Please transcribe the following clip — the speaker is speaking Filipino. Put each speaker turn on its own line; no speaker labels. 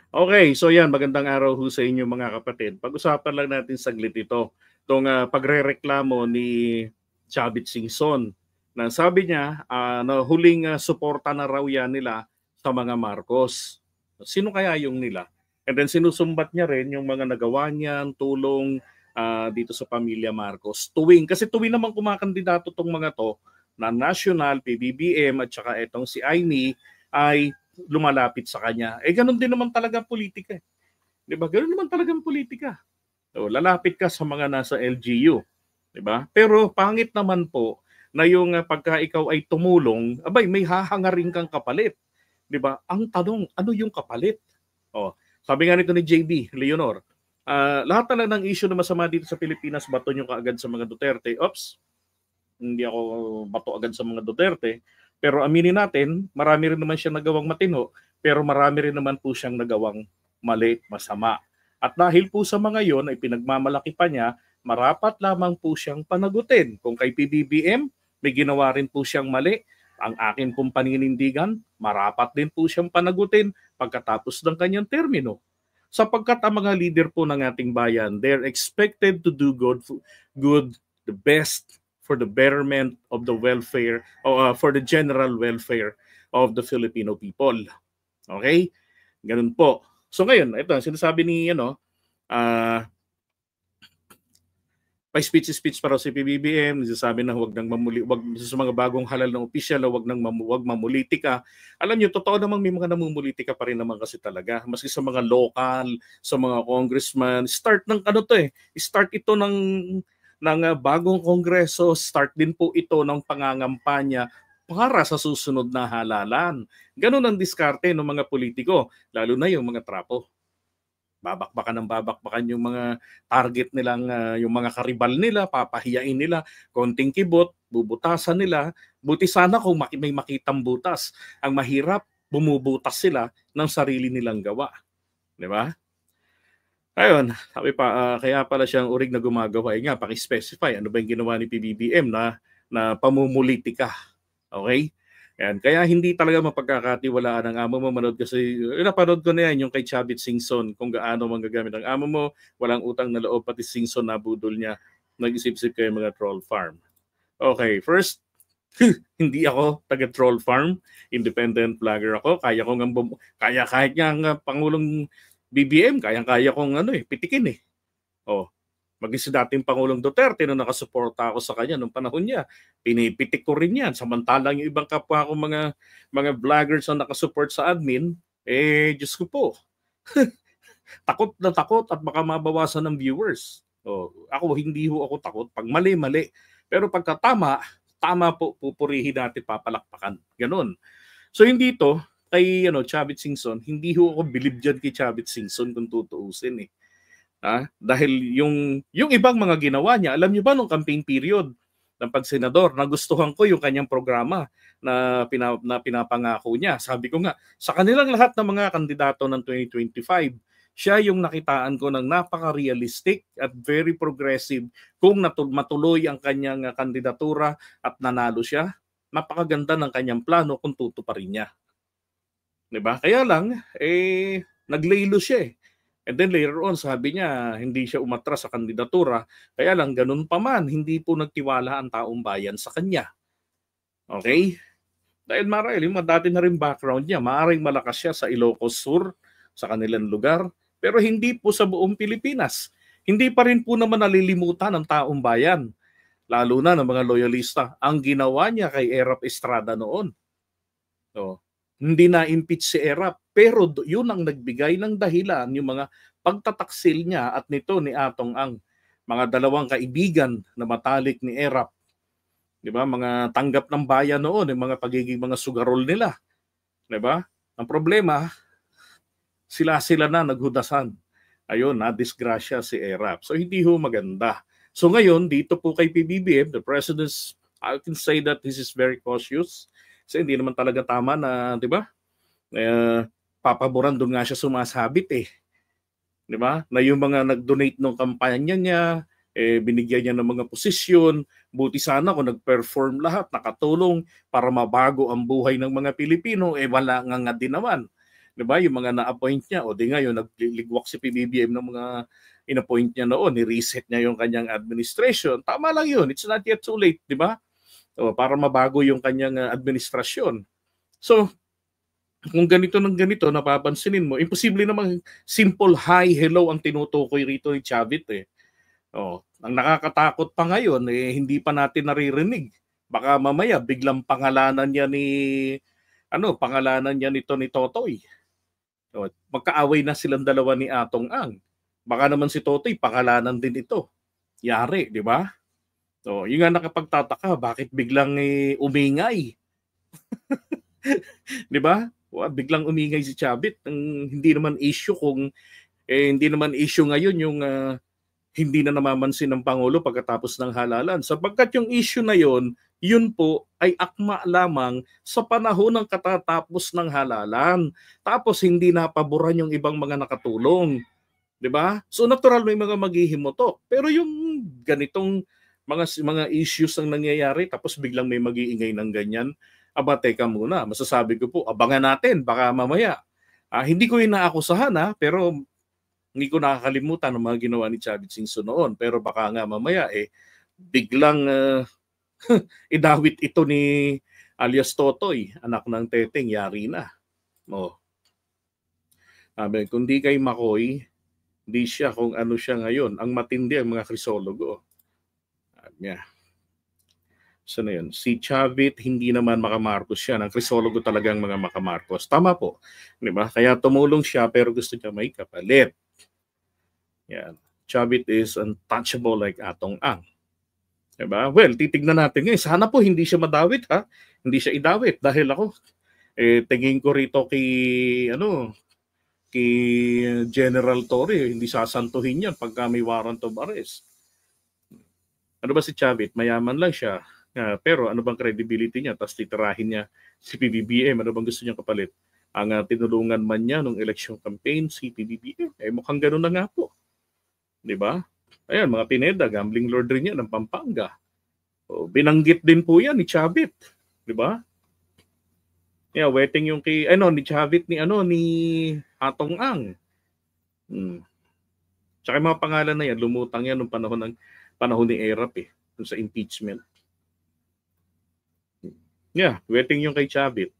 Okay, so yan, magandang araw ho sa inyo mga kapatid. Pag-usapan lang natin saglit ito, itong pagrereklamo ni Chavit Singson na sabi niya na huling suporta na raw yan nila sa mga Marcos. Sino kaya yung nila? And then sinusumbat niya rin yung mga nagawa niyan, tulong dito sa pamilya Marcos. Kasi tuwing naman kumakandidato tong mga to na national, PBBM at saka etong si Aimee ay lumalapit sa kanya. Ganun din naman talaga ang politika. 'Di ba? Ganun naman talaga ang politika. So, lalapit ka sa mga nasa LGU, 'di ba? Pero pangit naman po na yung pagka ikaw ay tumulong, abay may hahangarin kang kapalit, 'di ba? Ang tanong, ano yung kapalit? Oh, sabi nga nito ni JB Leonor, lahat na lang ng issue na masama dito sa Pilipinas, bato nyo kaagad sa mga Duterte. Oops, hindi ako bato agad sa mga Duterte, pero aminin natin, marami rin naman siyang nagawang matino, pero marami rin naman po siyang nagawang mali, masama. At dahil po sa mga yon ay pinagmamalaki pa niya, marapat lamang po siyang panagutin. Kung kay PBBM, may ginawa rin po siyang mali, ang akin pong paninindigan, marapat din po siyang panagutin pagkatapos ng kanyang termino. Sapagkat ang mga leader po ng ating bayan, they're expected to do good, the best for the betterment of the welfare, for the general welfare of the Filipino people. Okay? Ganun po. So ngayon, ito, sinasabi ni, pa-speech para si PBBM, nagsasabi na huwag nang wag sa mga bagong halal ng opisyal, wag mamulitika. Alam niyo, totoo namang may mga namumulitika pa rin naman kasi talaga. Maski sa mga local, sa mga congressman, start ito ng bagong kongreso, start din po ito ng pangangampanya para sa susunod na halalan. Ganun ang diskarte ng mga politiko, lalo na yung mga trapo. Babakbakan yung mga target nilang, yung mga karibal nila, papahiyain nila, konting kibot, bubutasan nila. Buti sana kung may makitang butas. Ang mahirap, bumubutas sila ng sarili nilang gawa. Di ba? Ayun, sabi pa, kaya pala siyang urig na gumagawa. Nga, paki-specify, ano ba yung ginawa ni PBBM na pamumulitika? Okay? Yan. Kaya hindi talaga mapagkakatiwalaan ng amo mo. Manood kasi, napanood ko na yan, yung kay Chavit Singson, kung gaano manggagamit ang amo mo, walang utang na loob, pati Singson nabudol niya, nag-isip-isip kayo mga troll farm. Okay, first, hindi ako taga-troll farm, independent vlogger ako, kaya kahit nga Pangulong BBM, kaya kong pitikin eh. Oh, maging si dating Pangulong Duterte nung nakasuporta ako sa kanya nung panahon niya, pinipitik ko rin yan. Samantalang yung ibang kapwa ko mga vloggers na nakasupport sa admin, Diyos ko po, takot na takot at baka mabawasan ng viewers. Ako, hindi ho ako takot. Pag mali, pero pagka tama po, pupurihin natin, papalakpakan. Ganon. So hindi to, kay Chavit Singson, hindi ho ako believe dyan kay Chavit Singson kung tutuusin eh. Dahil yung ibang mga ginawa niya, alam niyo ba nung campaign period ng pagsenador, nagustuhan ko yung kanyang programa na pinapangako niya. Sabi ko nga, sa kanilang lahat ng mga kandidato ng 2025, siya yung nakitaan ko ng napaka-realistic at very progressive. Kung matuloy ang kanyang kandidatura at nanalo siya, napakaganda ng kanyang plano kung tutuparin niya. Diba? Kaya lang, naglaylo siya eh. And then later on, sabi niya, hindi siya umatras sa kandidatura. Kaya lang, ganun pa man, hindi po nagtiwala ang taong bayan sa kanya. Okay? Dahil marahil, yung dati na rin background niya, maaaring malakas siya sa Ilocos Sur, sa kanilang lugar, pero hindi po sa buong Pilipinas. Hindi pa rin po naman nalilimutan ng taong bayan, lalo na ng mga loyalista, ang ginawa niya kay Erap Estrada noon. So, hindi na-impeach si Erap, pero yun ang nagbigay ng dahilan, yung mga pagtataksil niya at nito ni Atong Ang, mga dalawang kaibigan na matalik ni Erap. Di ba? Mga tanggap ng bayan noon, yung mga pagiging mga sugarol nila. Di ba? Ang problema, sila na naghudasan. Ayun, na-disgrasya si Erap. So, hindi ho maganda. So, ngayon, dito po kay PBBM, the president's, I can say that this is very cautious. Kasi hindi naman talaga tama na, di ba? Papaboran doon nga siya sumasabit eh. Di ba? Na yung mga nag-donate ng kampanya niya, binigyan niya ng mga posisyon, buti sana kung nag-perform lahat, nakatulong para mabago ang buhay ng mga Pilipino, wala nga din naman. 'Di ba? Yung mga na-appoint niya, o di ngayon nagligwak si PBBM ng mga in-appoint niya noon, ni-reset niya yung kanyang administration. Tama lang yun. It's not yet too late, 'di ba? O, para mabago yung kanyang administrasyon. So, kung ganito ng ganito, napapansinin mo, imposible namang simple hi, hello ang tinutukoy rito ni Chavit eh. Oh, ang nakakatakot pa ngayon eh hindi pa natin naririnig. Baka mamaya biglang pangalanan niya nito ni Totoy. Oh, magkaaway na silang dalawa ni Atong Ang. Baka naman si Totoy pangalanan din ito. Yari, di ba? So, yun nga nakapagtataka, bakit biglang umingay? Di ba? Biglang umingay si Chavit. Hindi naman issue ngayon yung hindi na namamansin ng Pangulo pagkatapos ng halalan. Sapagkat yung issue na yun po ay akma lamang sa panahon ng katatapos ng halalan. Tapos hindi napaboran yung ibang mga nakatulong. 'Di ba? So natural may mga maghihimutok. Pero yung ganitong mga issues ang nangyayari tapos biglang may mag-iingay ng ganyan, aba teka muna, masasabi ko po, abangan natin baka mamaya. Hindi ko inaakusahan pero hindi ko nakakalimutan ang mga ginawa ni Chavit Singson noon. Pero baka nga mamaya biglang idawit ito ni alias Totoy, anak ng Teteng, yari na. Oh. Sabi, kung di kay Makoy, di siya kung ano siya ngayon. Ang matindi ang mga krisologo. Yeah. So na yun. Si Chavit, hindi naman makamarcos siya. Ang krisologo talagang mga makamarcos. Tama po. Diba? Kaya tumulong siya pero gusto niya may kapalit. Yan. Chavit is untouchable like Atong Ang. Diba? Well, titignan natin ngayon. Sana po hindi siya madawit Hindi siya idawit dahil ako tingin ko rito kay General Torre, hindi sasantuhin yan pagka may warrant of arrest. Ano ba si Chavit? Mayaman lang siya. Pero ano bang credibility niya? Tapos titirahin niya si PBBM. Ano bang gusto niya kapalit? Ang tinulungan man niya nung election campaign si PBBM. Mukhang ganun na nga po. Diba? Ayan, mga Pineda, gambling lord rin yan ng Pampanga. Binanggit din po yan ni Chavit. Diba? Yeah, wetting yung ni Chavit ni Atong Ang. Tsaka yung mga pangalan na yan, lumutang yan nung panahon ni Erap sa impeachment. Yeah, wetting yung kay Chavit.